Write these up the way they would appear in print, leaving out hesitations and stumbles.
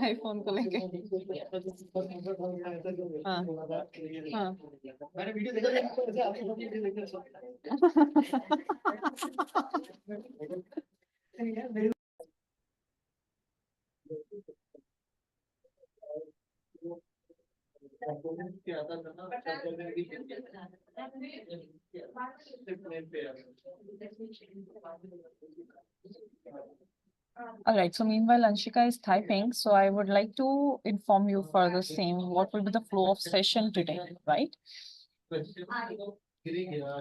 IPhone को लेके हाँ हाँ All right. So meanwhile, Anshika is typing. So I would like to inform you for the same. What will be the flow of session today, right?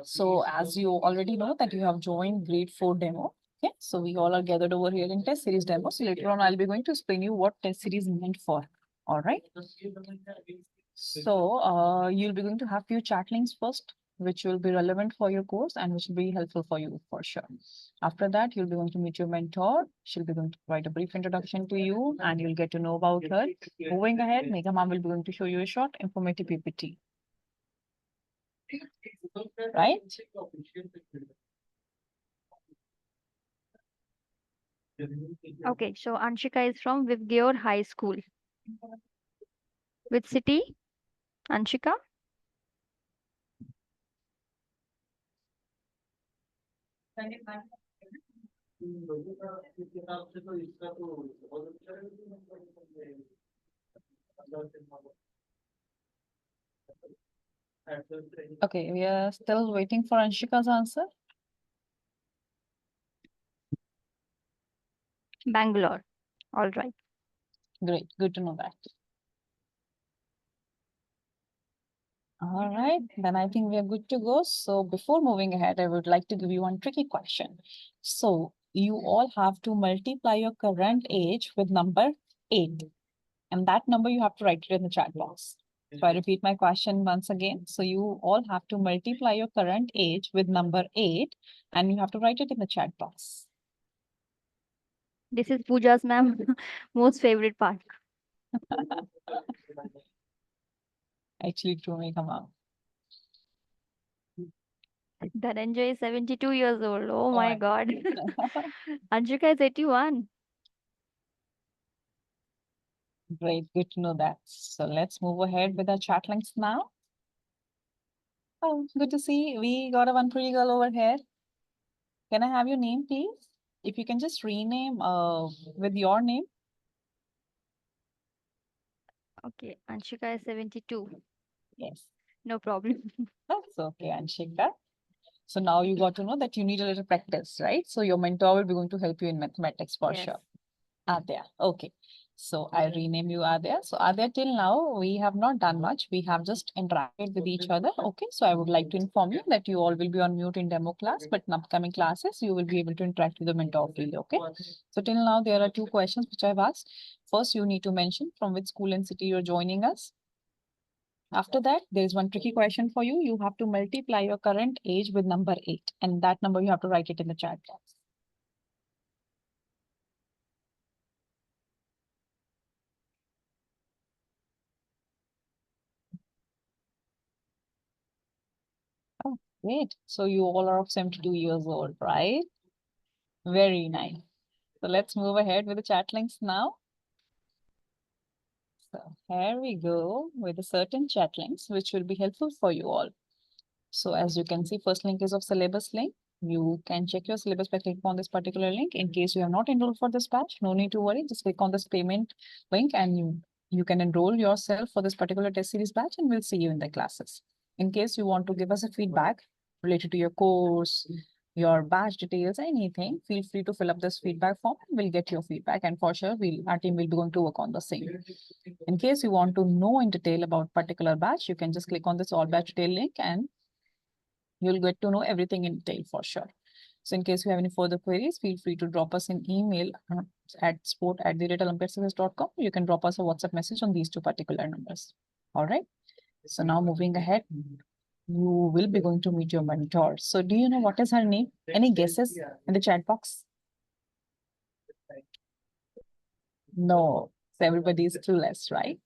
So as you already know that you have joined grade 4 demo. Okay. So we all are gathered over here in test series demo. So later on, I'll be going to explain you what test series is meant for. All right. So you'll be going to have few chat links first, which will be relevant for your course and which will be helpful for you for sure. After that, you'll be going to meet your mentor. She'll be going to provide a brief introduction to you and you'll get to know about her. Moving ahead, Megha Ma'am will be going to show you a short informative PPT. Right? Okay, so Anshika is from Vivgeor High School. Which city? Anshika? Okay, we are still waiting for Anshika's answer. Bangalore. All right. Great, good to know that. All right, then I think we are good to go. So before moving ahead, I would like to give you one tricky question. So you all have to multiply your current age with number 8. And that number you have to write it in the chat box. So I repeat my question once again. So you all have to multiply your current age with number 8 and you have to write it in the chat box. This is Pooja's ma'am most favorite part. Actually, true, Megha Ma'am. Dhananjay is 72 years old. Oh my my God. Anshika is 81. Great, good to know that. So let's move ahead with our chat links now. Oh, good to see. We got a one pretty girl over here. Can I have your name, please? If you can just rename with your name. Okay, Anshika is 72. Yes. No problem. That's okay, Anshika. So now you got to know that you need a little practice, right? So your mentor will be going to help you in mathematics for Yes. sure. Adya. Okay. So I rename you Adya. So Adya, till now, we have not done much. We have just interacted with each other. Okay. So I would like to inform you that you all will be on mute in demo class, but in upcoming classes, you will be able to interact with the mentor field. Okay. So till now, there are two questions which I've asked. First, you need to mention from which school and city you're joining us. After that, there is one tricky question for you. You have to multiply your current age with number 8, and that number you have to write it in the chat box. Oh, great. So you all are of 72 years old, right? Very nice. So let's move ahead with the chat links now. So here we go with the certain chat links, which will be helpful for you all. So as you can see, first link is of syllabus link. You can check your syllabus by clicking on this particular link. In case you have not enrolled for this batch, no need to worry. Just click on this payment link and you can enroll yourself for this particular test series batch and we'll see you in the classes. In case you want to give us a feedback related to your course, your batch details, anything, feel free to fill up this feedback form and we'll get your feedback. And for sure, our team will be going to work on the same. In case you want to know in detail about particular batch, you can just click on this all batch detail link and you'll get to know everything in detail for sure. So in case you have any further queries, feel free to drop us an email at support@olympiadsciences.com. You can drop us a WhatsApp message on these two particular numbers. All right. So now moving ahead, you will be going to meet your mentor. So do you know what is her name? Any guesses in the chat box? No. So everybody is clueless, right?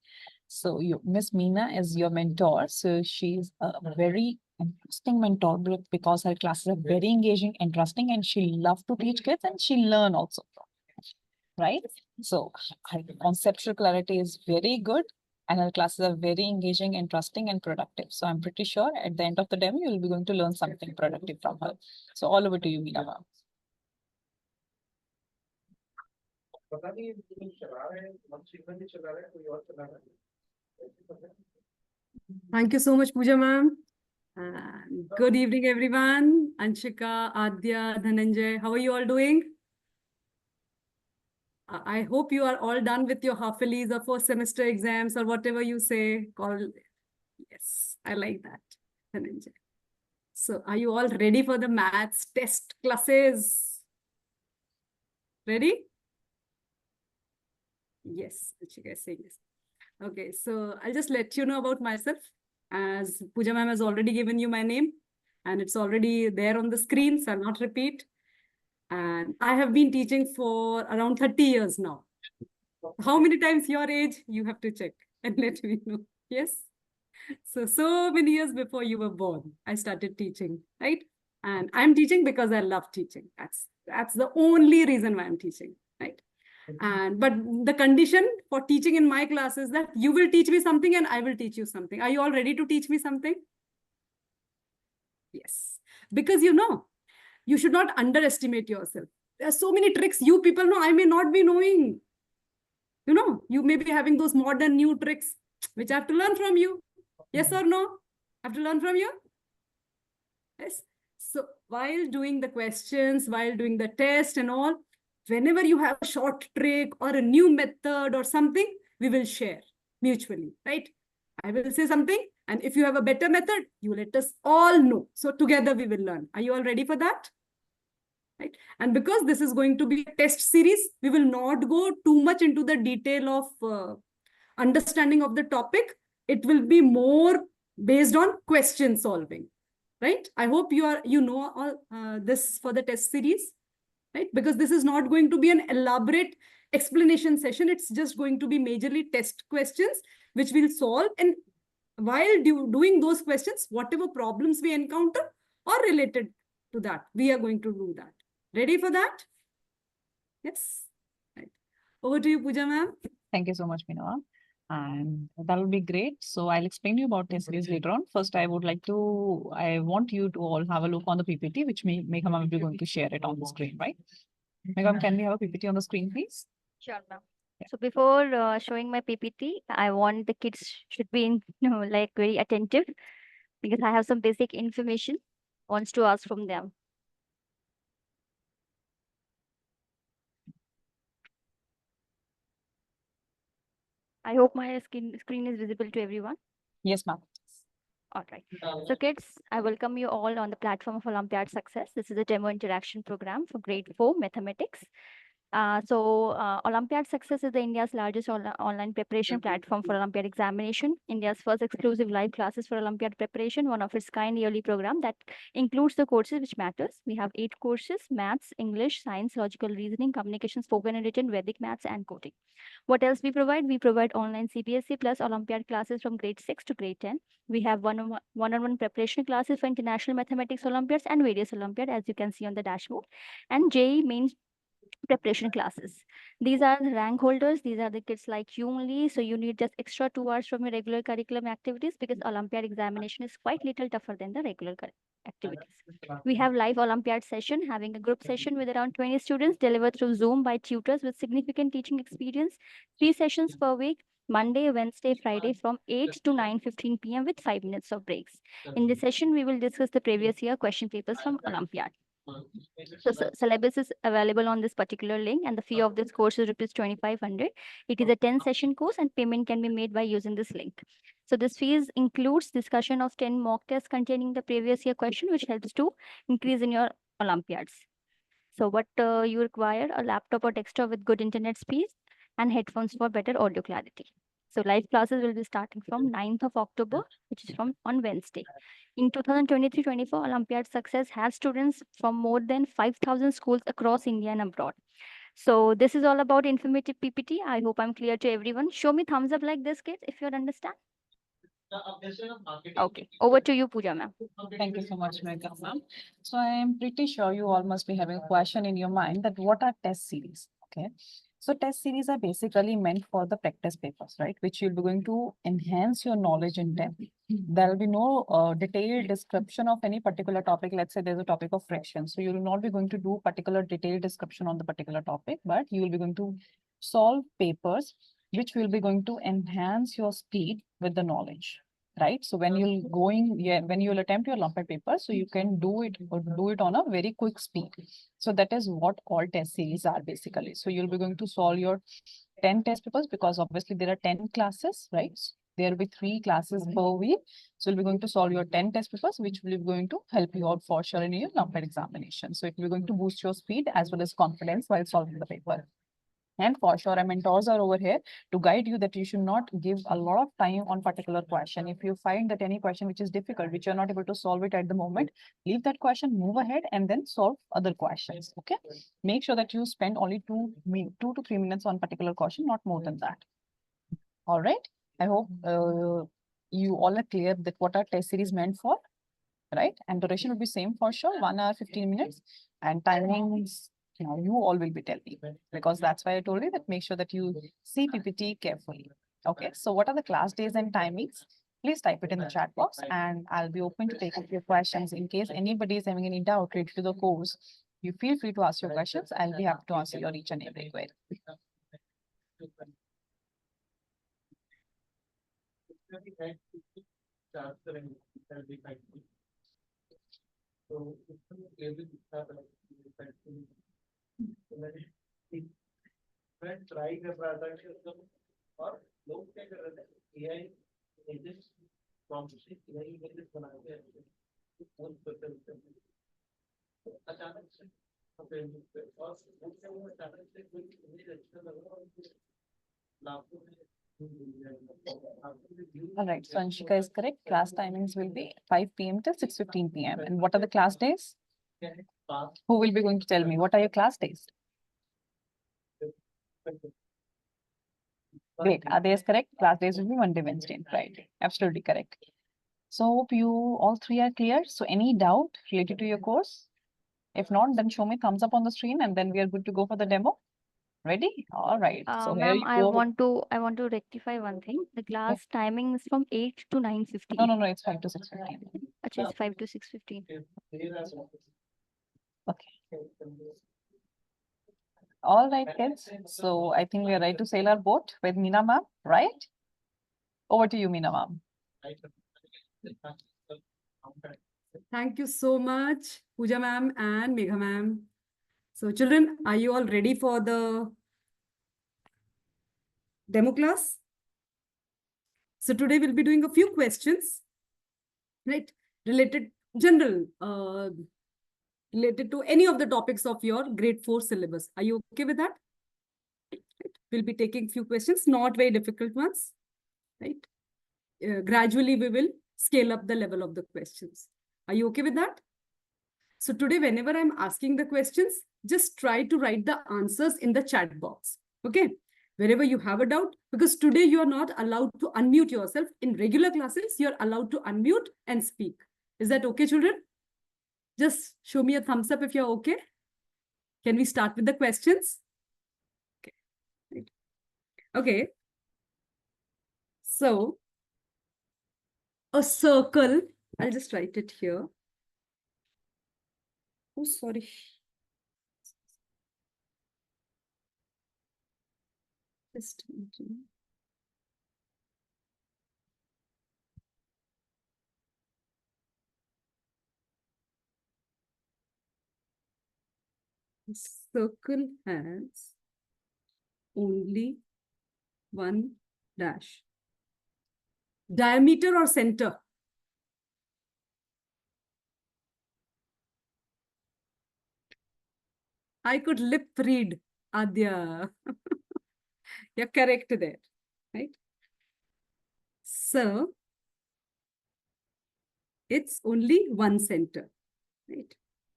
So Miss Meena is your mentor. So she's a very interesting mentor because her classes are very engaging, interesting, and she loves to teach kids and she learn also. right? So conceptual clarity is very good. And our classes are very engaging, interesting, and productive. So I'm pretty sure at the end of the demo, you'll be going to learn something productive from her. So all over to you, Meena ma'am. Thank you so much, Pooja ma'am. Good evening, everyone. Anshika, Adya, Dhananjay, how are you all doing? I hope you are all done with your half yearlies or first semester exams or whatever you say. Yes, I like that, Dhananjay. So are you all ready for the maths test classes? Ready? Yes, Anshika is saying yes. Okay, so I'll just let you know about myself. As Pooja ma'am has already given you my name and it's already there on the screen, so I'll not repeat. And I have been teaching for around 30 years now. How many times your age? You have to check and let me know. Yes. So many years before you were born, I started teaching, right? And I'm teaching because I love teaching. That's the only reason why I'm teaching, right? But the condition for teaching in my class is that you will teach me something and I will teach you something. Are you all ready to teach me something? Yes. Because you should not underestimate yourself. There are so many tricks you people know I may not be knowing. You may be having those modern new tricks, which I have to learn from you. Yes or no? I have to learn from you? Yes. So while doing the questions, while doing the test and all, whenever you have a short trick or a new method or something, we will share mutually, right? I will say something, and if you have a better method, you let us all know. So together we will learn. Are you all ready for that? Right? And because this is going to be a test series, we will not go too much into the detail of understanding of the topic. It will be more based on question solving, right? I hope you know all this for the test series, right? Because this is not going to be an elaborate explanation session. It's just going to be majorly test questions, which we'll solve. And while doing those questions, whatever problems we encounter are related to that, we are going to do that. Ready for that? Yes. Right. Over to you, Pooja ma'am. Thank you so much, Meena ma'am. And that will be great. So I'll explain you about test series later on. First, I want you to all have a look on the PPT, which Megha ma'am will be going to share it on the screen, right? Megha ma'am, can we have a PPT on the screen, please? Sure, ma'am. So before showing my PPT, I want the kids should be like very attentive because I have some basic information wants to ask from them. I hope my screen is visible to everyone. Yes, ma'am. All right. So kids, I welcome you all on the platform of Olympiad Success. This is a demo interaction program for grade 4 mathematics. Olympiad Success is India's largest online preparation platform for Olympiad examination. India's first exclusive live classes for Olympiad preparation, one of its kind yearly program that includes the courses which matters. We have 8 courses: maths, English, science, logical reasoning, communication, spoken and written, Vedic maths, and coding. What else we provide? We provide online CBSE plus Olympiad classes from grade 6 to grade 10. We have one-on-one preparation classes for international mathematics Olympiads and various Olympiad, as you can see on the dashboard, and JEE main preparation classes. These are the rank holders. These are the kids like you only. So you need just extra 2 hours from your regular curriculum activities because Olympiad examination is quite little tougher than the regular activities. We have live Olympiad session, having a group session with around 20 students delivered through Zoom by tutors with significant teaching experience. 3 sessions per week, Monday, Wednesday, Friday from 8 to 9:15 p.m. with 5 minutes of breaks. In this session, we will discuss the previous year question papers from Olympiad. So syllabus is available on this particular link, and the fee of this course is rupees 2,500. It is a 10-session course, and payment can be made by using this link. So this fees includes discussion of 10 mock tests containing the previous year question, which helps to increase in your Olympiads. So what you require: a laptop or desktop with good internet speed and headphones for better audio clarity. So live classes will be starting from 9th of October, which is on Wednesday. In 2023-24, Olympiad Success has students from more than 5,000 schools across India and abroad. So this is all about informative PPT. I hope I'm clear to everyone. Show me thumbs up like this, kids, if you understand. Okay, over to you, Pooja ma'am. Thank you so much, Megha ma'am. So I am pretty sure you all must be having a question in your mind that what are test series? Okay. So test series are basically meant for the practice papers, right? Which you'll be going to enhance your knowledge in them. There will be no detailed description of any particular topic. Let's say there's a topic of fractions. So you will not be going to do particular detailed description on the particular topic, but you will be going to solve papers which will be going to enhance your speed with the knowledge. Right. So when when you'll attempt your Olympiad paper, so you can do it on a very quick speed. So that is what all test series are basically. So you'll be going to solve your 10 test papers because obviously there are 10 classes, right? There will be 3 classes per week. So you'll be going to solve your 10 test papers, which will be going to help you out for sure in your Olympiad examination. So it will be going to boost your speed as well as confidence while solving the paper. And for sure, our mentors are over here to guide you that you should not give a lot of time on particular question. If you find that any question which is difficult, which you're not able to solve it at the moment, leave that question, move ahead, and then solve other questions. Okay. Make sure that you spend only 2 to 3 minutes on particular question, not more than that. All right. I hope you all are clear that what our test series meant for, right? And duration will be same for sure, 1 hour, 15 minutes, and timings. Now you all will be telling me, because that's why I told you that make sure that you see PPT carefully. Okay, so what are the class days and timings? Please type it in the chat box and I'll be open to take up your questions. In case anybody is having any doubt related to the course, you feel free to ask your questions. I'll be happy to answer your each and every query. Try कर रहा था कि और लोग क्या कर रहे थे एआई एजेंट प्रॉम्प्ट से एआई इमेजेस बनाते हैं अचानक से और अचानक से कोई इमेज अच्छा लगा और लाखों में All right, so Anshika is correct. Class timings will be 5 p.m. till 6:15 p.m. And what are the class days? Who will be going to tell me? What are your class days? Great. Are they correct? Class days will be Monday, Wednesday, and Friday. Absolutely correct. So hope you all 3 are clear. So any doubt related to your course? If not, then show me thumbs up on the screen and then we are good to go for the demo. Ready? All right. So here Ma'am, you I go. want to rectify one thing. The class timing is from 8 to 9:15. No, it's 5 to 6:15. Actually, it's 5 to 6:15. Okay. All right, kids. So I think we are ready to sail our boat with Meena ma'am, right? Over to you, Meena ma'am. Thank you so much, Pooja ma'am and Megha ma'am. So children, are you all ready for the demo class? So today we'll be doing a few questions, right? Related to any of the topics of your grade 4 syllabus. Are you okay with that? We'll be taking few questions, not very difficult ones, right? Gradually we will scale up the level of the questions. Are you okay with that? So today, whenever I'm asking the questions, just try to write the answers in the chat box. Okay. Wherever you have a doubt, because today you are not allowed to unmute yourself. In regular classes, you're allowed to unmute and speak. Is that okay, children? Just show me a thumbs up if you're okay. Can we start with the questions? Okay. Okay. So, a circle, I'll just write it here. Oh, sorry. Just a minute. The circle has only one dash. Diameter or center? I could lip read, Adya. You're correct there, right? So, it's only one center, right?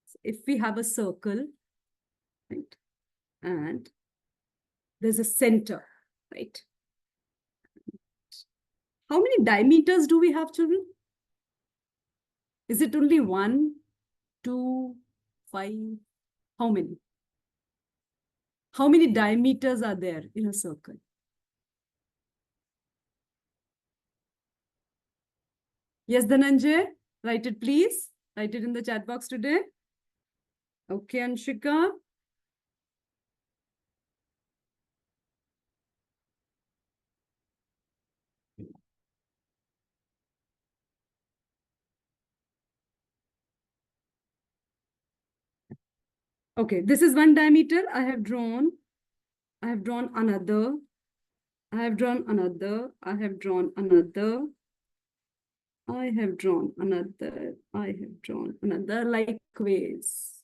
So if we have a circle, right, and there's a center, right? How many diameters do we have, children? Is it only 1, 2, 5? How many? How many diameters are there in a circle? Yes, Dhananjay, write it, please. Write it in the chat box today. Okay, Anshika. Okay, this is one diameter I have drawn. I have drawn another. I have drawn another. I have drawn another. I have drawn another. I have drawn another. Likewise.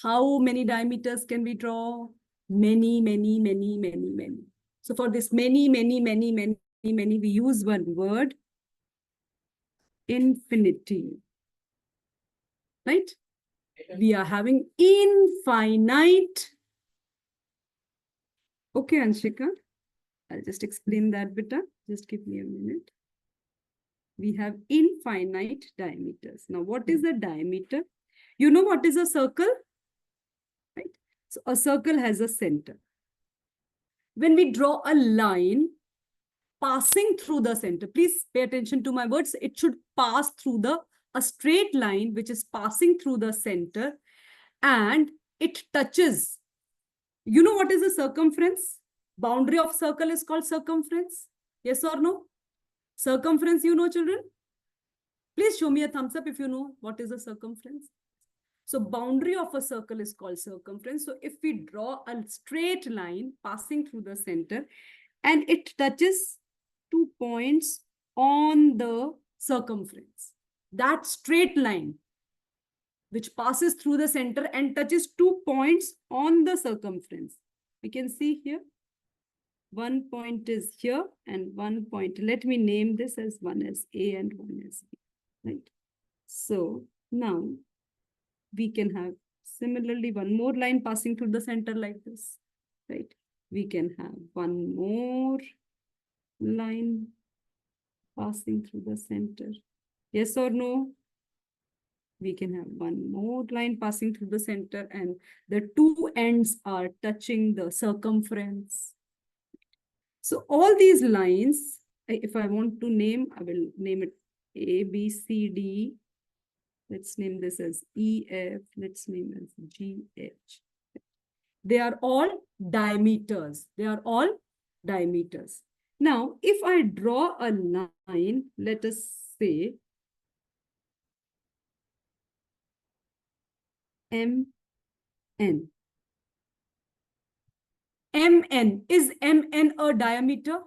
How many diameters can we draw? Many, many, many, many, many. So for this many, many, many, many, many, we use one word. Infinity. Right? We are having infinite. Okay, Anshika. I'll just explain that bit. Just give me a minute. We have infinite diameters. Now, what is a diameter? You know what is a circle? Right? So a circle has a center. When we draw a line passing through the center, please pay attention to my words. It should pass through a straight line which is passing through the center, and it touches. You know what is the circumference? Boundary of circle is called circumference. Yes or no? Circumference, you know, children? Please show me a thumbs up if you know what is a circumference. So boundary of a circle is called circumference. So if we draw a straight line passing through the center and it touches 2 points on the circumference, that straight line which passes through the center and touches 2 points on the circumference. We can see here, 1 point is here and 1 point. Let me name this as one as A and one as B, right? So now we can have similarly one more line passing through the center like this, right? We can have one more line passing through the center. Yes or no? We can have one more line passing through the center and the two ends are touching the circumference. So all these lines, if I want to name, I will name it A, B, C, D. Let's name this as E, F. Let's name it as G, H. They are all diameters. They are all diameters. Now, if I draw a line, let us say MN. MN. Is MN a diameter?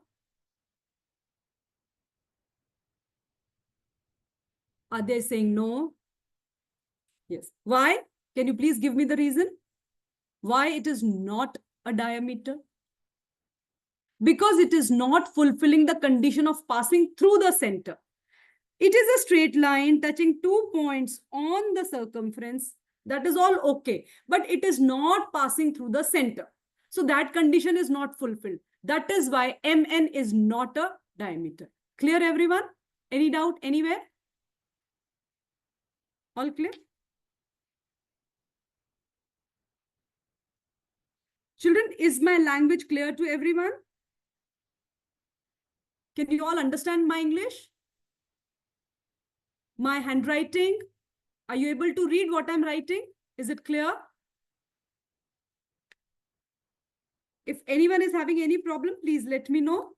Are they saying no? Yes. Why? Can you please give me the reason? Why it is not a diameter? Because it is not fulfilling the condition of passing through the center. It is a straight line touching 2 points on the circumference. That is all okay. But it is not passing through the center. So that condition is not fulfilled. That is why MN is not a diameter. Clear, everyone? Any doubt anywhere? All clear? Children, is my language clear to everyone? Can you all understand my English? My handwriting? Are you able to read what I'm writing? Is it clear? If anyone is having any problem, please let me know.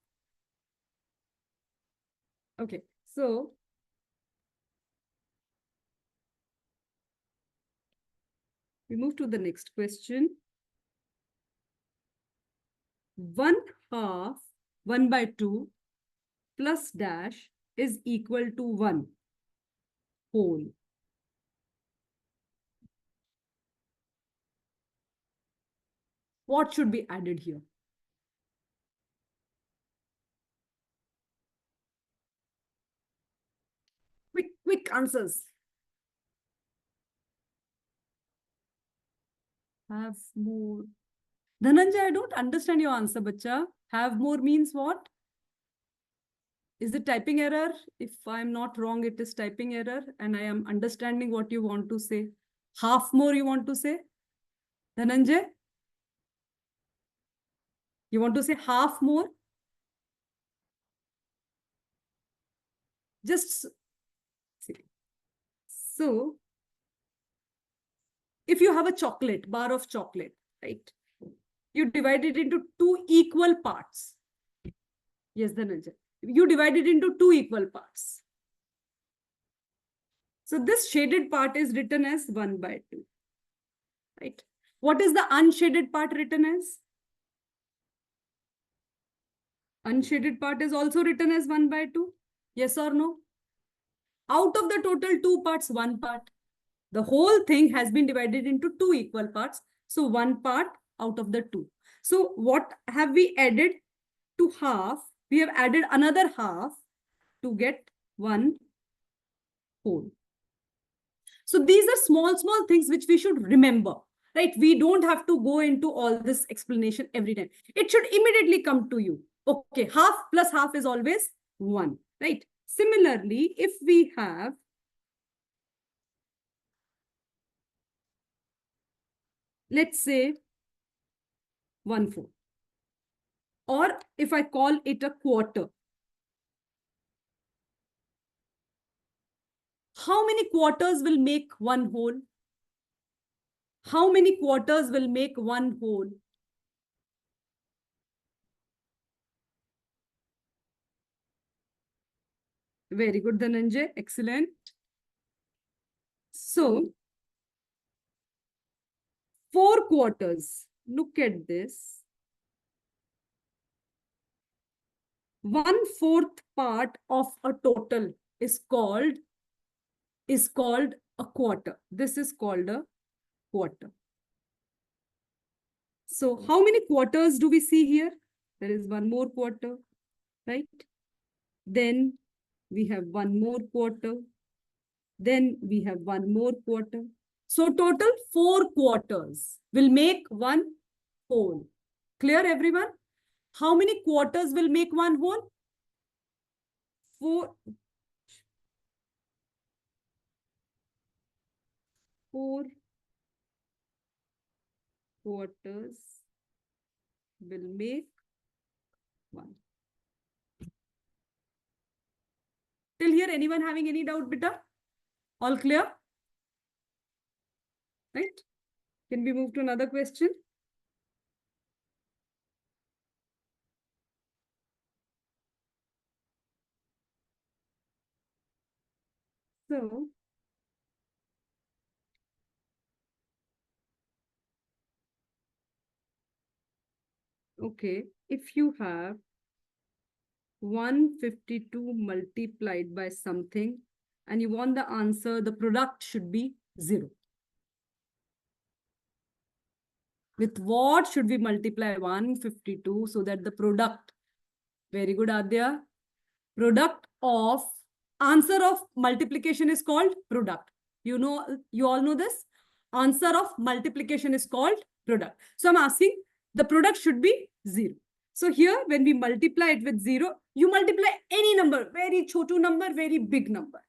Okay, so we move to the next question. 1/2, 1/2 plus dash is equal to 1 whole. What should be added here? Quick answers. Have more. Dhananjay, I don't understand your answer, bacha. Have more means what? Is it typing error? If I'm not wrong, it is typing error and I am understanding what you want to say. Half more you want to say? Dhananjay? You want to say half more? Just see. So, if you have a chocolate, bar of chocolate, right? You divide it into 2 equal parts. Yes, Dhananjay. You divide it into 2 equal parts. So this shaded part is written as 1/2, right? What is the unshaded part written as? Unshaded part is also written as 1/2. Yes or no? Out of the total 2 parts, 1 part. The whole thing has been divided into 2 equal parts. So 1 part out of the 2. So what have we added to half? We have added another half to get 1 whole. So these are small things which we should remember, right? We don't have to go into all this explanation every time. It should immediately come to you. Okay, half plus half is always 1, right? Similarly, if we have let's say 1/4, or if I call it a quarter, how many quarters will make 1 whole? How many quarters will make 1 whole? Very good, Dhananjay. Excellent. So 4 quarters. Look at this. 1/4 part of a total is called a quarter. This is called a quarter. So how many quarters do we see here? There is 1 more quarter, right? Then we have 1 more quarter. Then we have 1 more quarter. So total 4 quarters will make 1 whole. Clear, everyone? How many quarters will make 1 whole? 4 quarters will make 1. Till here, anyone having any doubt, beta? All clear? Right? Can we move to another question? So, okay, if you have 152 multiplied by something and you want the answer, the product should be 0. With what should we multiply 152 so that the product, very good, Adya, product of, answer of multiplication is called product. You know, you all know this. Answer of multiplication is called product. So I'm asking, the product should be 0. So here, when we multiply it with 0, you multiply any number, very chotu number, very big number,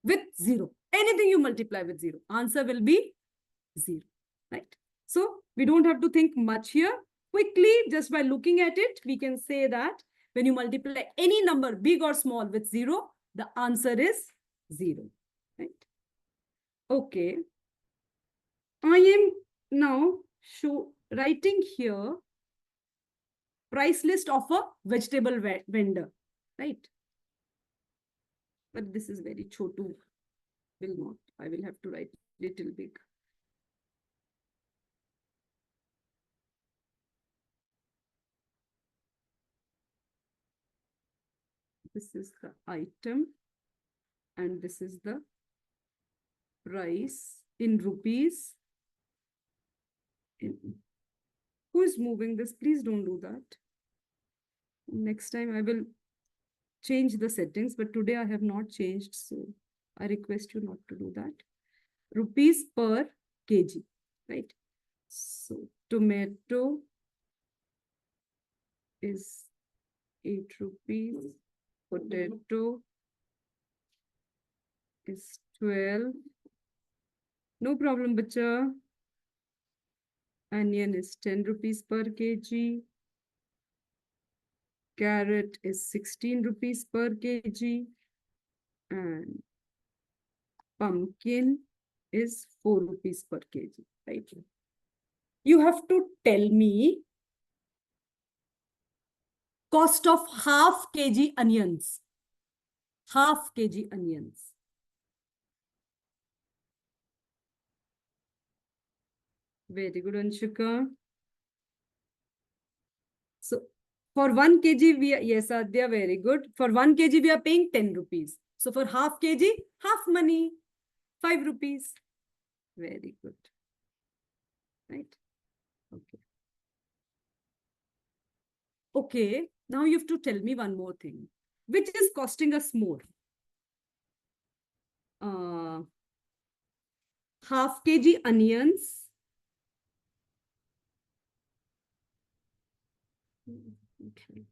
with 0. Anything you multiply with 0, answer will be 0, right? So we don't have to think much here. Quickly, just by looking at it, we can say that when you multiply any number, big or small, with 0, the answer is 0, right? Okay. I am now writing here price list of a vegetable vendor, right? But this is very chotu. Will not. I will have to write little big. This is the item and this is the price in rupees. Who is moving this? Please don't do that. Next time I will change the settings, but today I have not changed, so I request you not to do that. Rupees per kg, right? So tomato is 8 rupees. Potato is 12. No problem, bacha. Onion is 10 rupees per kg. Carrot is 16 rupees per kg. And pumpkin is 4 rupees per kg, right? You have to tell me cost of half kg onions. Half kg onions. Very good, Anshika. So for 1 kg, we are, yes, they are very good. For 1 kg, we are paying 10 rupees. So for half kg, half money, 5 rupees. Very good. Right? Okay. Okay. Now you have to tell me one more thing. Which is costing us more? Half kg onions. Okay.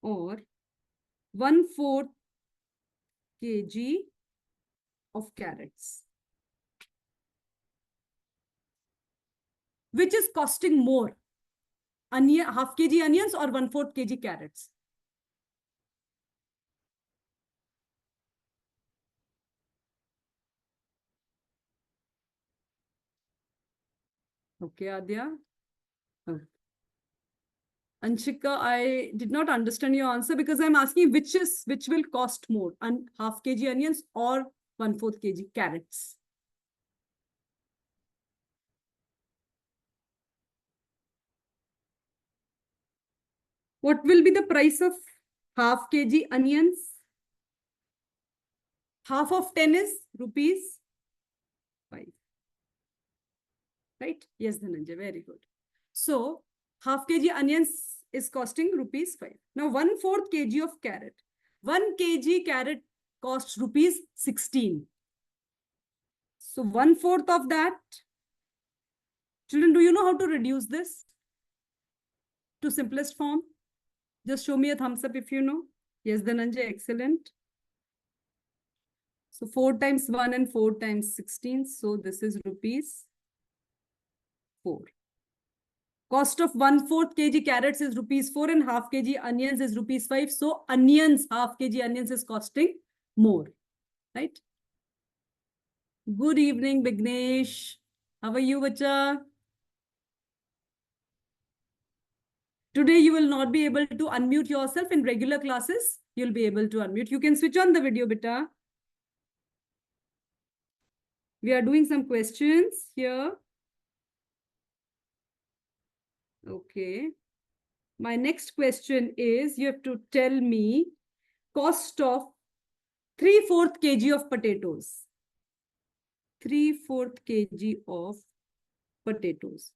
Or 1/4 kg of carrots. Which is costing more? Onion, half kg onions or 1/4 kg carrots? Okay, Adya. Oh. Anshika, I did not understand your answer because I'm asking which will cost more, half kg onions or 1/4 kg carrots. What will be the price of half kg onions? Half of 10 is rupees 5. Right? Yes, Dhananjay, very good. So half kg onions is costing rupees 5. Now 1/4 kg of carrot. 1 kg carrot costs rupees 16. So 1/4 of that. Children, do you know how to reduce this to simplest form? Just show me a thumbs up if you know. Yes, Dhananjay, excellent. So 4 times 1 and 4 times 16. So this is rupees 4. Cost of 1/4 kg carrots is rupees 4 and half kg onions is rupees 5. So onions, half kg onions is costing more, right? Good evening, Bignesh. How are you, bacha? Today you will not be able to unmute yourself. In regular classes, you'll be able to unmute. You can switch on the video, beta. We are doing some questions here. Okay. My next question is, you have to tell me cost of 3/4 kg of potatoes. 3/4 kg of potatoes.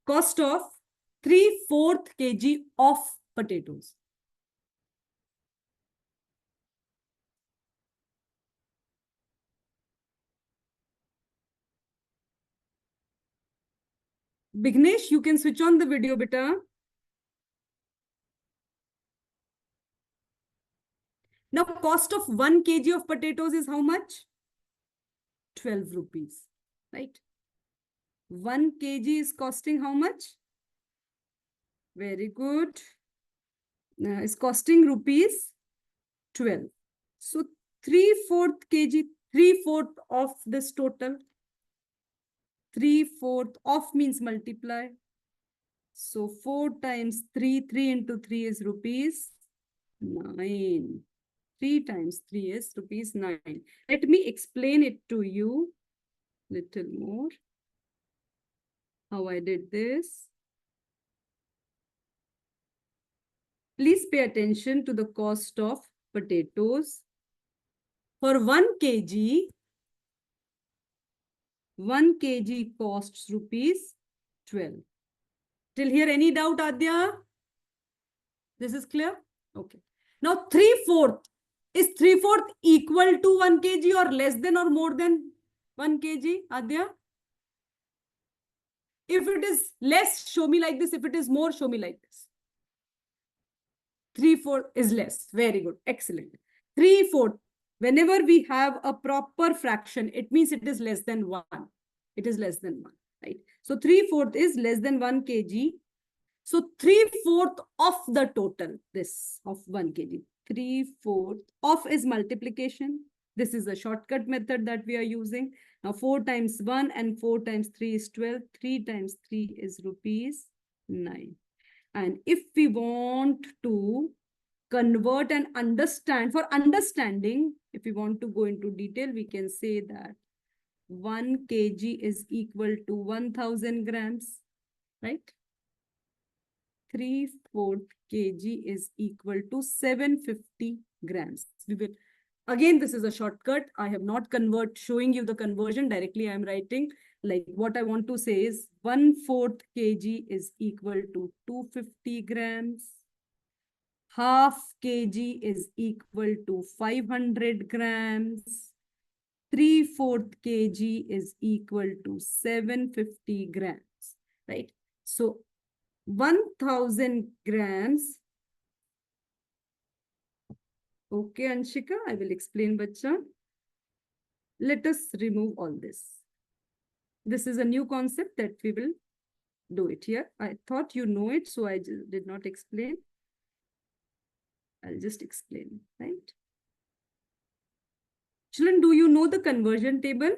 Cost of 3/4 kg of potatoes. Bignesh, you can switch on the video, beta. Now, cost of 1 kg of potatoes is how much? 12 rupees, right? 1 kg is costing how much? Very good. It's costing rupees 12. So 3/4 kg, 3/4 of this total. 3/4 of means multiply. So 4 times 3, 3 into 3 is rupees 9. 3 times 3 is rupees 9. Let me explain it to you little more. How I did this. Please pay attention to the cost of potatoes. For 1 kg, 1 kg costs rupees 12. Till here, any doubt, Adya? This is clear? Okay. Now, 3/4. Is 3/4 equal to 1 kg or less than or more than 1 kg, Adya? If it is less, show me like this. If it is more, show me like this. 3/4 is less. Very good. Excellent. 3/4. Whenever we have a proper fraction, it means it is less than 1. It is less than 1, right? So 3/4 is less than 1 kg. So 3/4 of the total, this of 1 kg. 3/4 of is multiplication. This is a shortcut method that we are using. Now 4 times 1 and 4 times 3 is 12. 3 times 3 is rupees 9. And if we want to convert and understand, for understanding, if we want to go into detail, we can say that 1 kg is equal to 1000 grams, right? 3/4 kg is equal to 750 grams. We will, again, this is a shortcut. I have not showing you the conversion directly. I am writing like what I want to say is 1/4 kg is equal to 250 grams. Half kg is equal to 500 grams. 3/4 kg is equal to 750 grams, right? So 1000 grams. Okay, Anshika, I will explain, bacha. Let us remove all this. This is a new concept that we will do it here. I thought you know it, so I did not explain. I'll just explain, right? Children, do you know the conversion table?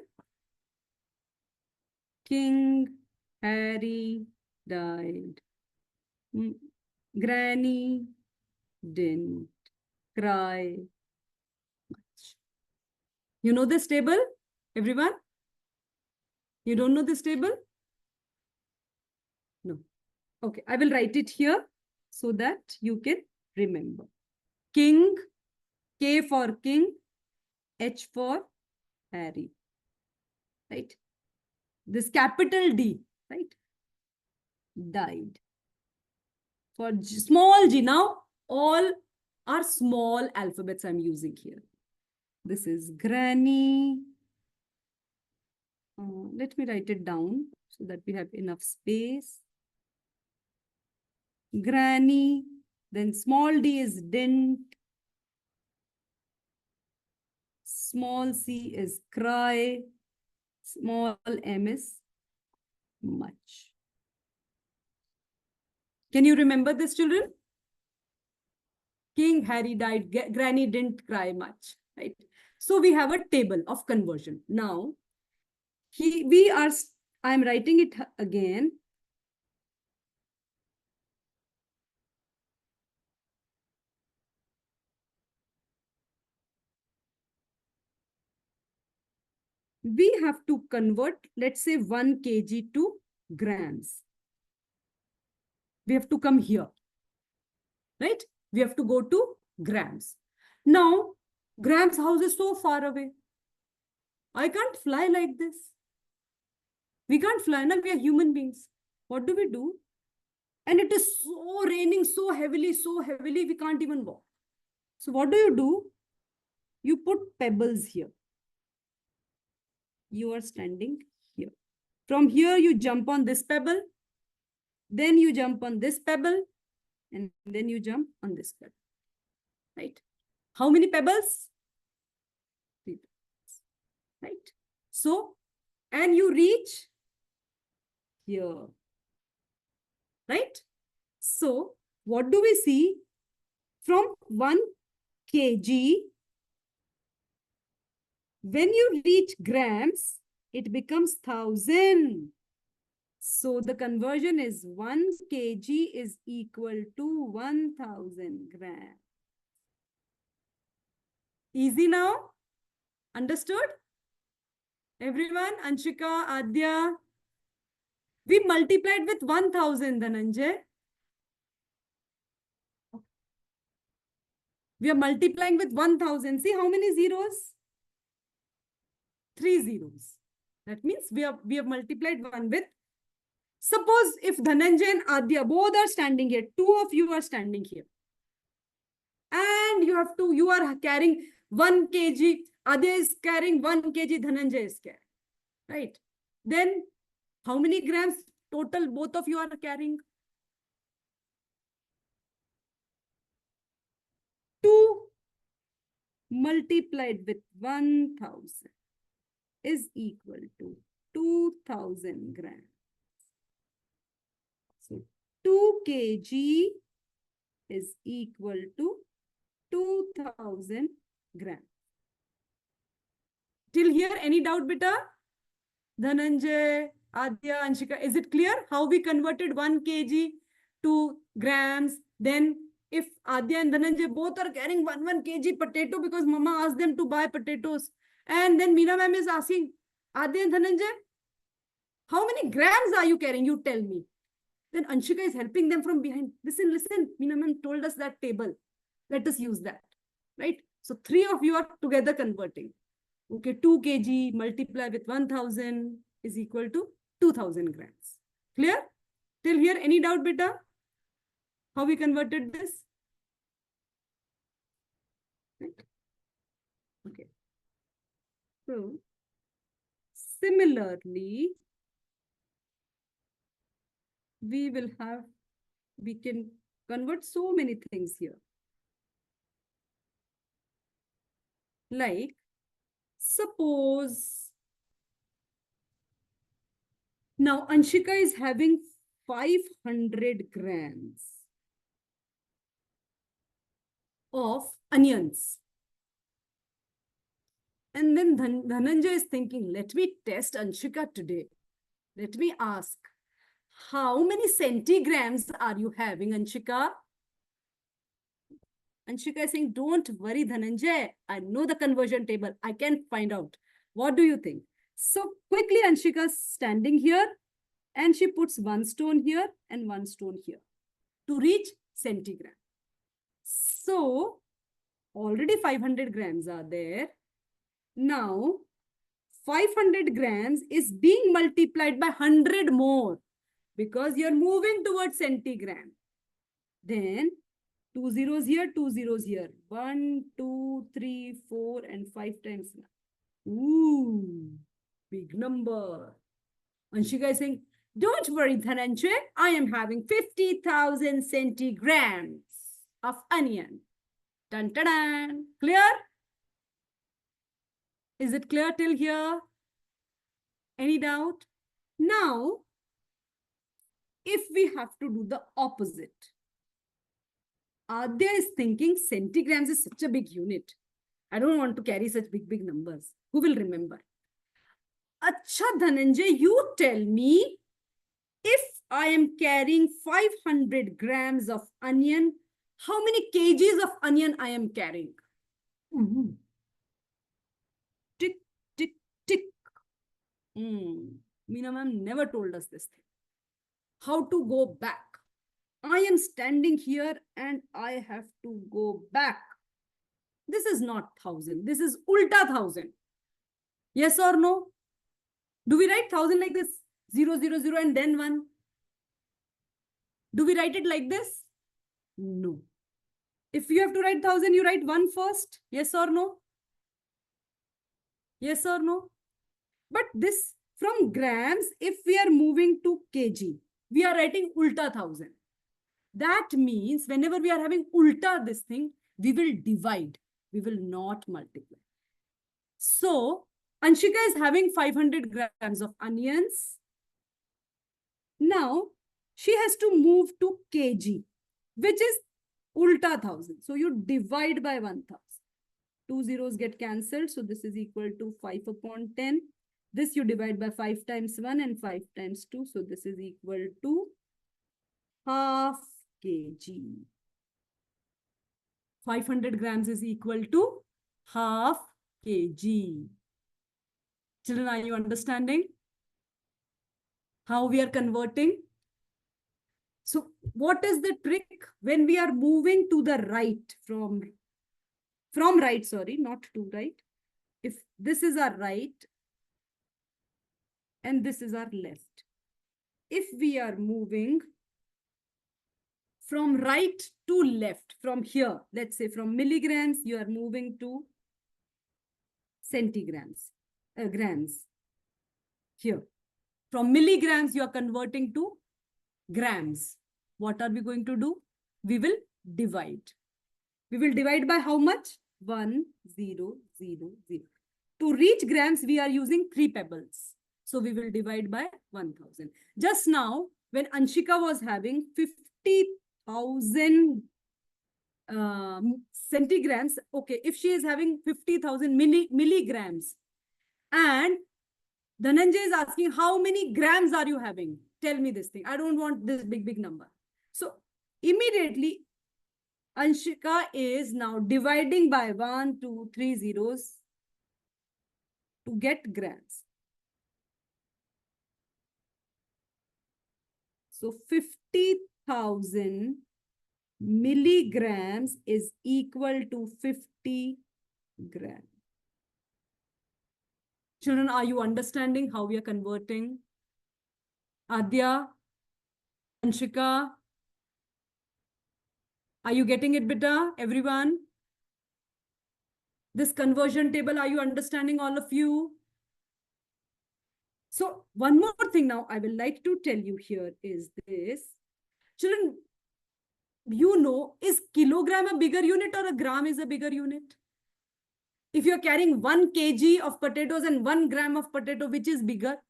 King Harry died. Granny didn't cry much. You know this table, everyone? You don't know this table? No. Okay, I will write it here so that you can remember. King, K for king, H for Harry, right? This capital D, right? Died. For G, small g, now all are small alphabets I'm using here. This is Granny. Let me write it down so that we have enough space. Granny, then small d is didn't. Small c is cry. Small m is much. Can you remember this, children? King Harry died, Granny didn't cry much, right? So we have a table of conversion. Now, I'm writing it again. We have to convert, let's say 1 kg to grams. We have to come here, right? We have to go to grams. Now, grams house is so far away. I can't fly like this. We can't fly, now we are human beings. What do we do? And it is so raining so heavily, we can't even walk. So what do? You put pebbles here. You are standing here. From here, you jump on this pebble. Then you jump on this pebble. And then you jump on this pebble. Right? How many pebbles? 3 pebbles. Right? So, and you reach here. Right? So, what do we see? From 1 kg, when you reach grams, it becomes 1000. So the conversion is 1 kg is equal to 1000 grams. Easy now? Understood? Everyone, Anshika, Adya. We multiplied with 1000, Dhananjay. We are multiplying with 1000. See how many zeros? 3 zeros. That means we have multiplied 1 with. Suppose if Dhananjay and Adya both are standing here, 2 of you are standing here. And you are carrying 1 kg, Adya is carrying 1 kg, Dhananjay is carrying. Right? Then how many grams total both of you are carrying? 2 multiplied with 1000 is equal to 2 2000 grams. So 2 kg is equal to 2000 grams. Till here, any doubt, beta? Dhananjay, Adya, Anshika, is it clear how we converted 1 kg to grams? Then if Adya and Dhananjay both are carrying 1 kg potato because mama asked them to buy potatoes. And then Meena ma'am is asking, Adya and Dhananjay, how many grams are you carrying? You tell me. Then Anshika is helping them from behind. Listen, Meena ma'am told us that table. Let us use that, right? So 3 of you are together converting. Okay, 2 kg multiply with 1000 is equal to 2000 grams. Clear? Till here, any doubt, beta? How we converted this? Right. Okay. So, similarly, we can convert so many things here. Like, suppose now Anshika is having 500 grams of onions. And then Dhananjay is thinking, let me test Anshika today. Let me ask, how many centigrams are you having, Anshika? Anshika is saying, don't worry, Dhananjay. I know the conversion table. I can find out. What do you think? So quickly, Anshika is standing here and she puts 1 stone here and 1 stone here to reach centigram. So already 500 grams are there. Now 500 grams is being multiplied by 100 more because you're moving towards centigram. Then 2 zeros here, 2 zeros here. 1, 2, 3, 4, and 5 times 1. Ooh, big number. Anshika is saying, don't worry, Dhananjay. I am having 50,000 centigrams of onion. Dun, dun, dun. Clear? Is it clear till here? Any doubt? Now, if we have to do the opposite, Adya is thinking centigrams is such a big unit. I don't want to carry such big numbers. Who will remember? Acha Dhananjay, you tell me, if I am carrying 500 grams of onion, how many kgs of onion I am carrying? Tick, tick, tick. Meena ma'am never told us this thing. How to go back? I am standing here and I have to go back. This is not 1000. This is ulta 1000. Yes or no? Do we write 1000 like this? 0, 0, 0 and then 1. Do we write it like this? No. If you have to write 1000, you write 1 first. Yes or no? Yes or no? But this from grams, if we are moving to kg, we are writing ulta 1000. That means whenever we are having ulta this thing, we will divide. We will not multiply. So Anshika is having 500 grams of onions. Now she has to move to kg, which is ulta 1000. So you divide by 1000. 2 zeros get cancelled. So this is equal to 5 upon 10. This you divide by 5 times 1 and 5 times 2. So this is equal to half kg. 500 grams is equal to half kg. Children, are you understanding how we are converting? So what is the trick when we are moving to the right from right, sorry, not to right. If this is our right and this is our left. If we are moving from right to left, from here, let's say from milligrams, you are moving to centigrams, grams. Here, from milligrams, you are converting to grams. What are we going to do? We will divide. We will divide by how much? 1, 0, 0, 0. To reach grams, we are using 3 pebbles. So we will divide by 1000. Just now, when Anshika was having 50,000 centigrams, okay, if she is having 50,000 milligrams, and Dhananjay is asking, how many grams are you having? Tell me this thing. I don't want this big number. So immediately, Anshika is now dividing by 1, 2, 3 zeros to get grams. So 50,000 milligrams is equal to 50 grams. Children, are you understanding how we are converting? Adya, Anshika, are you getting it, beta? Everyone? This conversion table, are you understanding, all of you? So one more thing now I will like to tell you here is this. Children, you know, is kilogram a bigger unit or a gram is a bigger unit? If you're carrying 1 kg of potatoes and 1 gram of potato, which is bigger?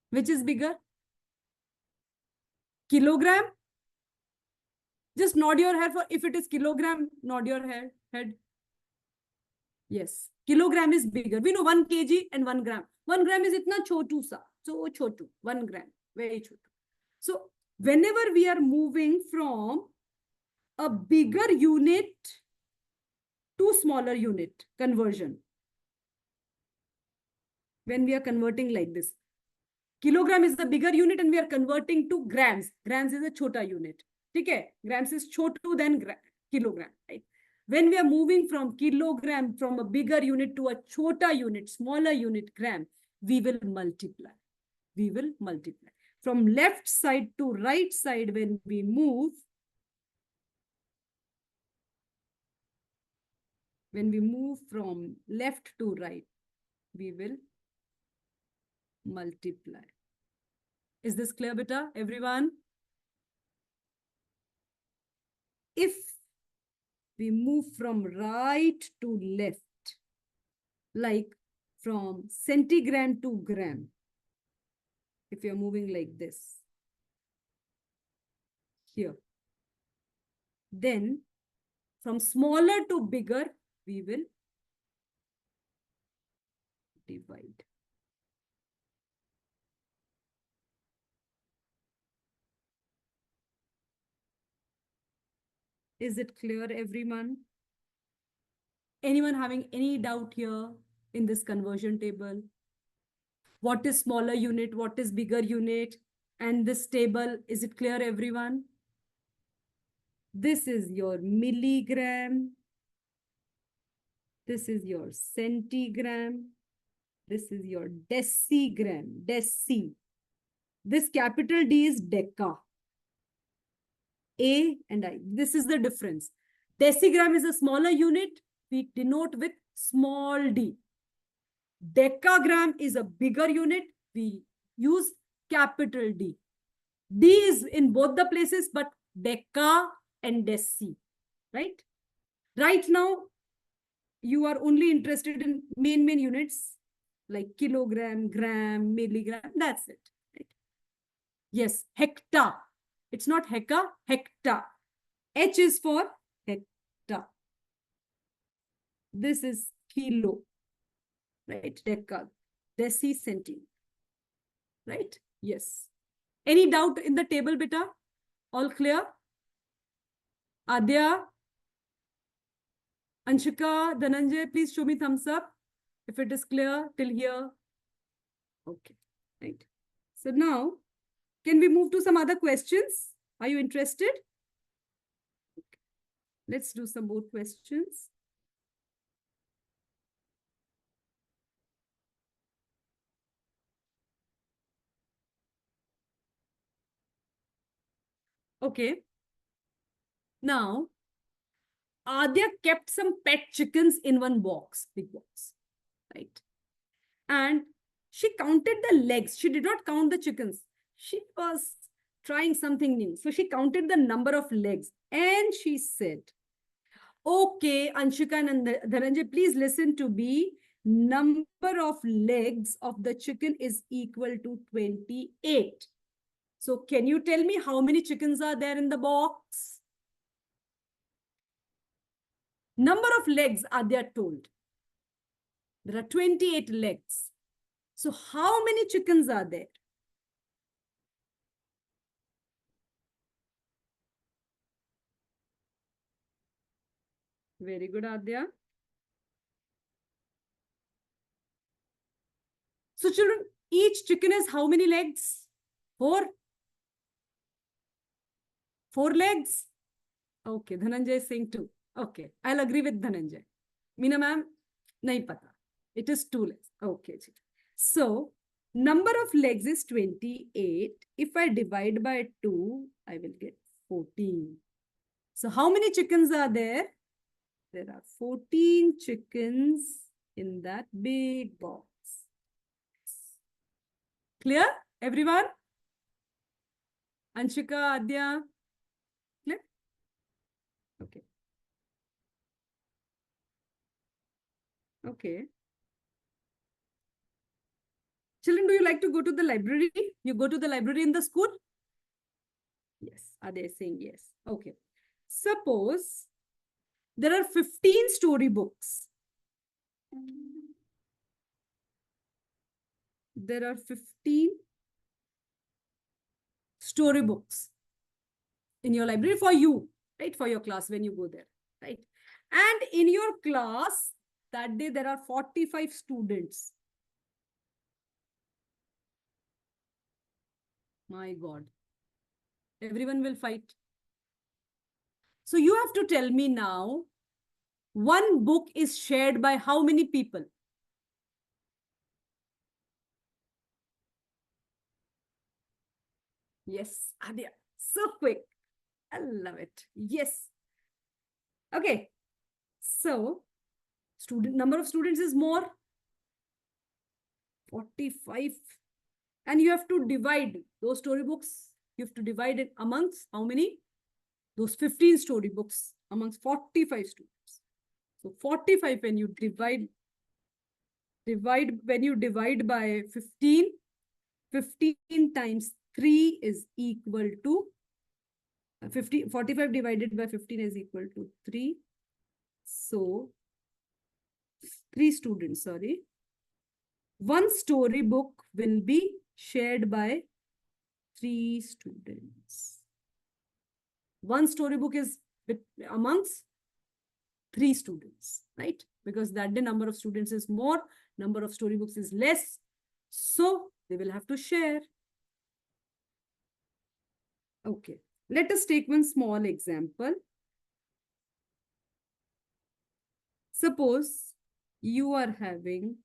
Which is bigger? Kilogram? Just nod your head for if it is kilogram, nod your head. Yes, kilogram is bigger. We know 1 kg and 1 gram. 1 gram is itna chotu sa. So chotu, 1 gram, very chotu. So whenever we are moving from a bigger unit to smaller unit conversion, when we are converting like this, kilogram is the bigger unit and we are converting to grams. Grams is a chota unit. Okay? Grams is chotu than kilogram, right? When we are moving from kilogram, from a bigger unit to a chota unit, smaller unit, gram, we will multiply. We will multiply. From left side to right side, when we move, from left to right, we will multiply. Is this clear, beta, everyone? If we move from right to left, like from centigram to gram, if you're moving like this, here, then from smaller to bigger, we will divide. Is it clear, everyone? Anyone having any doubt here in this conversion table? What is smaller unit? What is bigger unit? And this table, is it clear, everyone? This is your milligram. This is your centigram. This is your decigram, deci. This capital D is deca. A and I. This is the difference. Decigram is a smaller unit. We denote with small d. Decagram is a bigger unit. We use capital D. D is in both the places, but deca and deci, right? Right now, you are only interested in main units like kilogram, gram, milligram. That's it. Right? Yes, hecta. It's not hecka, hecta. H is for hecta. This is kilo, right? Deca, deci, centi, right? Yes. Any doubt in the table, beta? All clear? Adya, Anshika, Dhananjay, please show me thumbs up if it is clear till here. Okay, right. So now, can we move to some other questions? Are you interested? Okay. Let's do some more questions. Okay. Now, Adya kept some pet chickens in one box, big box, right? And she counted the legs. She did not count the chickens. She was trying something new. So she counted the number of legs and she said, okay, Anshika and Dhananjay, please listen to me. number of legs of the chicken is equal to 28. So can you tell me how many chickens are there in the box? Number of legs are there told. There are 28 legs. So how many chickens are there? Very good, Adya. So children, each chicken has how many legs? 4? 4 legs? Okay, Dhananjay is saying 2. Okay, I'll agree with Dhananjay. Meena ma'am, nahi pata. It is 2 legs. Okay. So, number of legs is 28. If I divide by 2, I will get 14. So, how many chickens are there? There are 14 chickens in that big box. Clear, everyone? Anshika, Adya? Clear? Okay. Okay. Children, do you like to go to the library? You go to the library in the school? Yes. Are they saying yes? Okay. Suppose there are 15 storybooks. There are 15 storybooks in your library for you, right? For your class when you go there, right? And in your class, that day there are 45 students. My God. Everyone will fight. So you have to tell me now, one book is shared by how many people? Yes, Adya, so quick. I love it. Yes. Okay. So, number of students is more. 45. And you have to divide those storybooks. You have to divide it amongst how many? Those 15 storybooks amongst 45 students. So 45 when you divide by 15, 15 times 3 is equal to 45 divided by 15 is equal to 3. So 3 students, sorry. One storybook will be shared by 3 students. One storybook is amongst 3 students, right? Because that the number of students is more, number of storybooks is less. So they will have to share. Okay, let us take one small example. Suppose you are having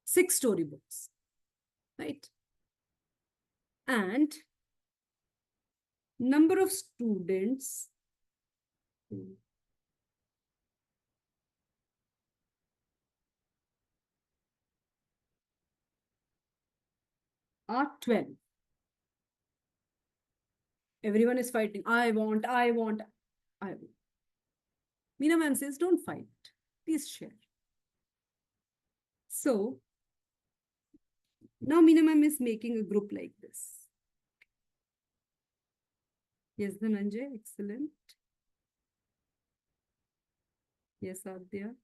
6 storybooks, right? And number of students are 12. Everyone is fighting. I want. Meena ma'am says, don't fight. Please share. So, now Meena ma'am is making a group like this. Yes, Dhananjay, excellent. Yes, Adya.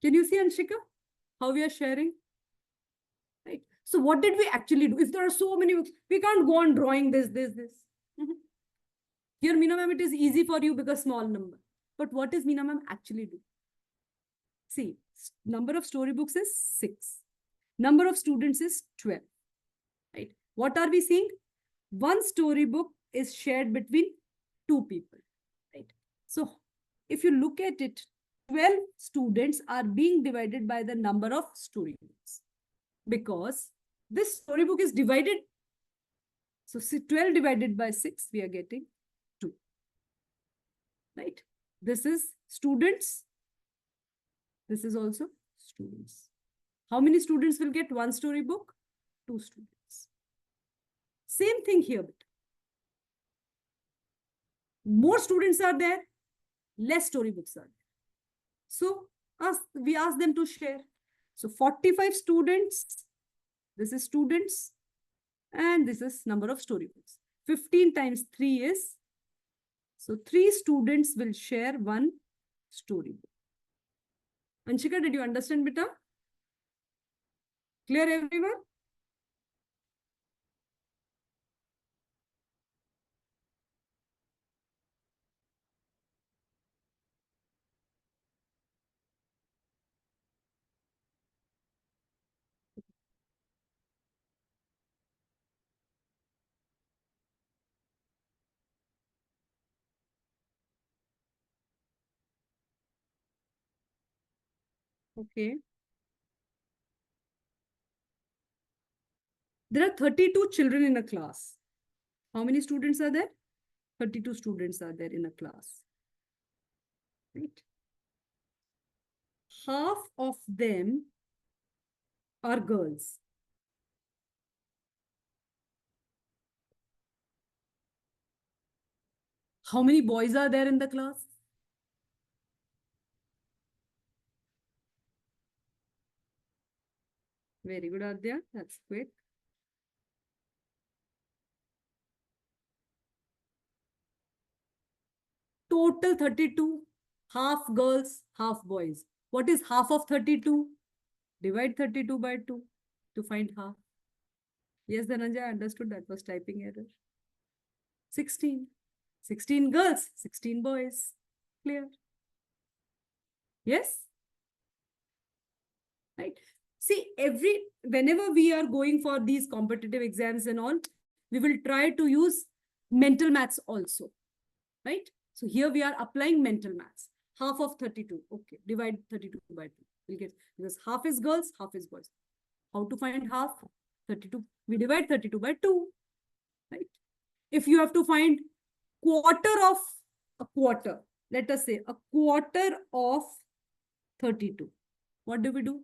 Can you see, Anshika, how we are sharing? Right. So what did we actually do? If there are so many books, we can't go on drawing this. Here, Meena ma'am, it is easy for you because small number. But what does Meena ma'am actually do? See, number of storybooks is 6. Number of students is 12. Right. What are we seeing? One storybook is shared between 2 people. Right. So if you look at it, 12 students are being divided by the number of storybooks. Because this storybook is divided. So 12 divided by 6, we are getting 2. Right. This is students. This is also students. How many students will get one storybook? 2 students. Same thing here. More students are there, less storybooks are there. So we ask them to share. So 45 students, this is students, and this is number of storybooks. 15 times 3 is, so 3 students will share 1 storybook. Anshika, did you understand, beta? Clear, everyone? Okay. There are 32 children in a class. How many students are there? 32 students are there in a class. Right? Half of them are girls. How many boys are there in the class? Very good, Adya. That's quick. Total 32. Half girls, half boys. What is half of 32? Divide 32 by 2 to find half. Yes, Dhananjay, I understood that was typing error. 16. 16 girls, 16 boys. Clear? Yes? Right? See, whenever we are going for these competitive exams and all, we will try to use mental maths also. Right? So here we are applying mental maths. Half of 32. Okay, divide 32 by 2. We'll get, because half is girls, half is boys. How to find half? 32. We divide 32 by 2. Right? If you have to find quarter of a quarter, let us say a quarter of 32. What do?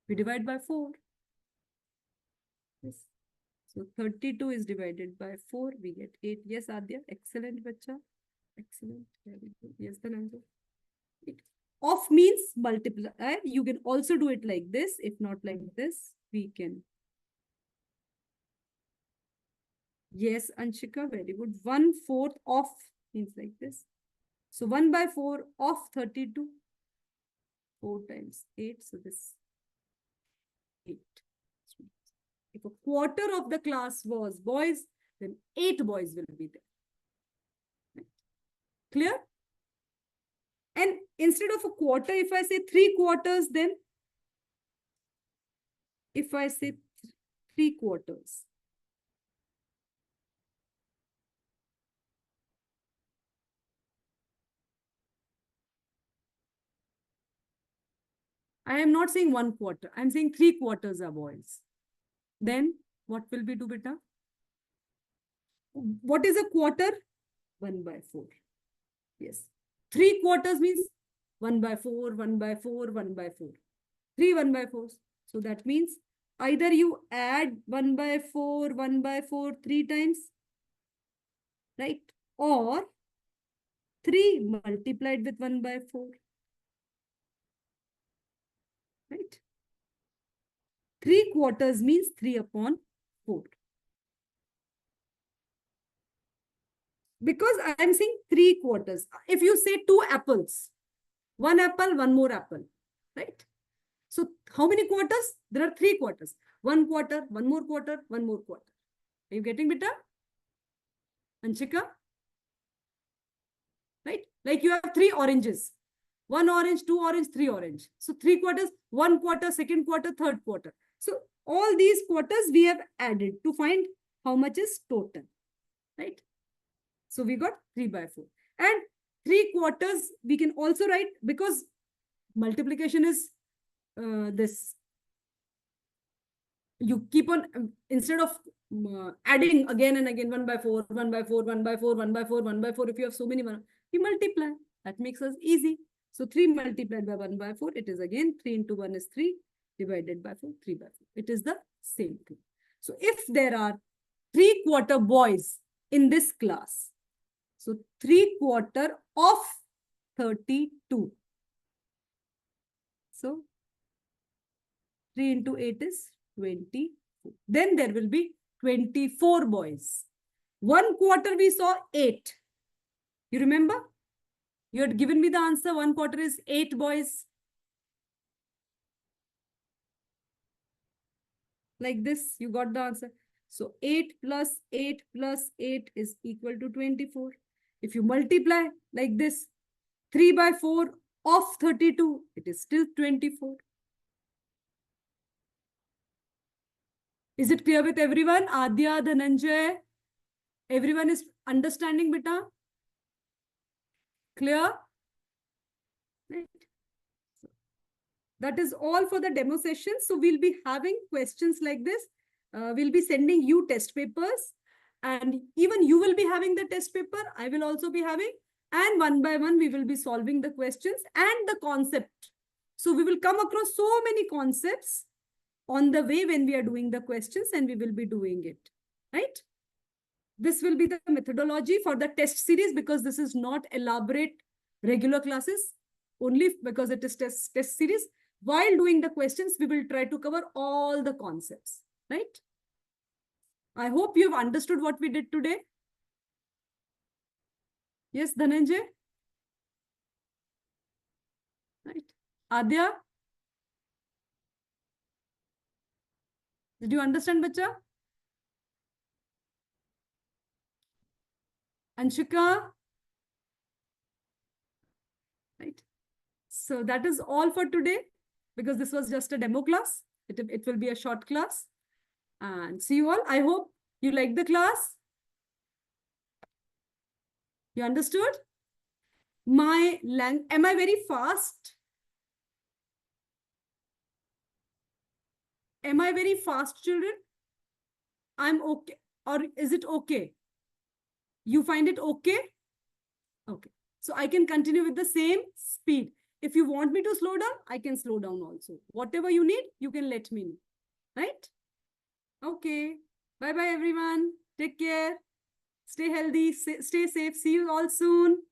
We divide by 4. Yes. So 32 is divided by 4. We get 8. Yes, Adya. Excellent, bacha. Excellent. Very good. Yes, the answer. Off means multiply. You can also do it like this. If not like this, we can. Yes, Anshika. Very good. 1/4 of means like this. So 1/4 of 32. 4 times 8. So this 8. If a quarter of the class was boys, then 8 boys will be there. Right? Clear? And instead of a quarter, if I say 3/4, then if I say 3/4, I am not saying 1/4. I am saying 3/4 are boys. Then what will we do, beta? What is a quarter? 1/4. Yes. 3/4 means 1/4, 1/4, 1/4. 3 1/4s. So that means either you add 1/4, 1/4 3 times, right? Or 3 multiplied with 1/4. Right? 3/4 means 3/4. Because I am saying 3/4. If you say 2 apples, 1 apple, 1 more apple, right? So how many quarters? There are 3 quarters. 1 quarter, 1 more quarter, 1 more quarter. Are you getting, beta? Anshika? Right? Like you have 3 oranges. 1 orange, 2 orange, 3 orange. So 3/4, 1 quarter, 2nd quarter, 3rd quarter. So all these quarters we have added to find how much is total. Right? So we got 3/4. And 3/4 we can also write, because multiplication is this. You keep on, instead of adding again and again, 1/4, 1/4, 1/4, 1/4, 1/4. If you have so many, you multiply. That makes us easy. So 3 multiplied by 1/4, it is again 3 into 1 is 3, divided by 4, 3/4. It is the same thing. So if there are 3/4 boys in this class. So 3/4 of 32. So 3 into 8 is 24. Then there will be 24 boys. 1/4 we saw 8. You remember? You had given me the answer. 1/4 is 8 boys. Like this, you got the answer. So 8 plus 8 plus 8 is equal to 24. If you multiply like this, 3/4 of 32, it is still 24. Is it clear with everyone? Adya, Dhananjay, everyone is understanding, beta? Clear? Right. That is all for the demo session. So we'll be having questions like this. We'll be sending you test papers, and even you will be having the test paper. I will also be having, and one by one, we will be solving the questions and the concept. So we will come across so many concepts on the way when we are doing the questions, and we will be doing it, right? This will be the methodology for the test series, because this is not elaborate regular classes, only because it is test series. While doing the questions, we will try to cover all the concepts, right? I hope you've understood what we did today. Yes, Dhananjay? Right. Adya? Did you understand, bacha? Anshika? Right. So that is all for today, because this was just a demo class. It will be a short class. And see you all. I hope you like the class. You understood? Am I very fast? Am I very fast, children? I'm okay. Or is it okay? You find it okay? Okay. So I can continue with the same speed. If you want me to slow down, I can slow down also. Whatever you need, you can let me know. Right? Okay. Bye-bye, everyone. Take care. Stay healthy. Stay safe. See you all soon.